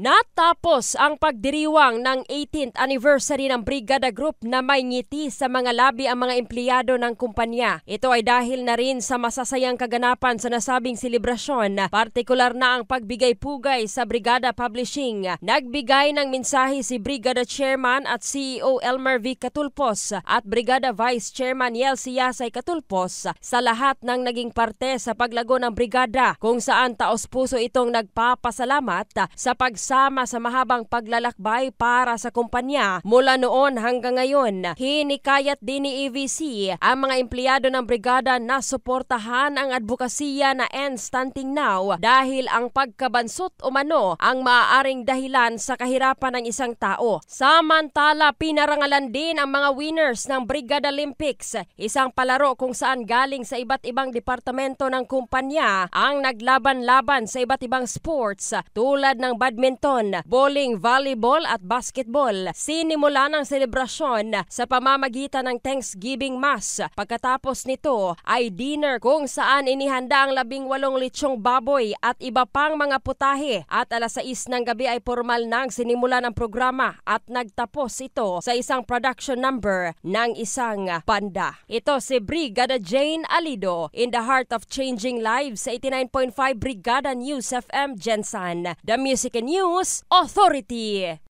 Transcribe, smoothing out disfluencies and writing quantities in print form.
Natapos ang pagdiriwang ng 18th anniversary ng Brigada Group na may ngiti sa mga labi ang mga empleyado ng kumpanya. Ito ay dahil na rin sa masasayang kaganapan sa nasabing selebrasyon, partikular na ang pagbigay-pugay sa Brigada Publishing. Nagbigay ng mensahe si Brigada Chairman at CEO Elmer V. Catulpos at Brigada Vice Chairman Yelsi Yasay Catulpos sa lahat ng naging parte sa paglago ng brigada, kung saan taos-puso itong nagpapasalamat sa pagsama sa mahabang paglalakbay para sa kumpanya mula noon hanggang ngayon. Hinikayat din ni EVC ang mga empleyado ng brigada na suportahan ang advokasya na End Stunting Now dahil ang pagkabansot umano ang maaaring dahilan sa kahirapan ng isang tao. Samantala, pinarangalan din ang mga winners ng Brigada Olympics, isang palaro kung saan galing sa iba't ibang departamento ng kumpanya ang naglaban-laban sa iba't ibang sports tulad ng badminton, bowling, volleyball at basketball. Sinimula ng selebrasyon sa pamamagitan ng Thanksgiving Mass. Pagkatapos nito ay dinner kung saan inihanda ang 18 lechong baboy at iba pang mga putahe, at alas 6 ng gabi ay formal nang sinimula ng programa at nagtapos ito sa isang production number ng isang banda. Ito si Brigada Jane Alido in the heart of changing lives sa 89.5 Brigada News FM Gensan, the Music and News Authority.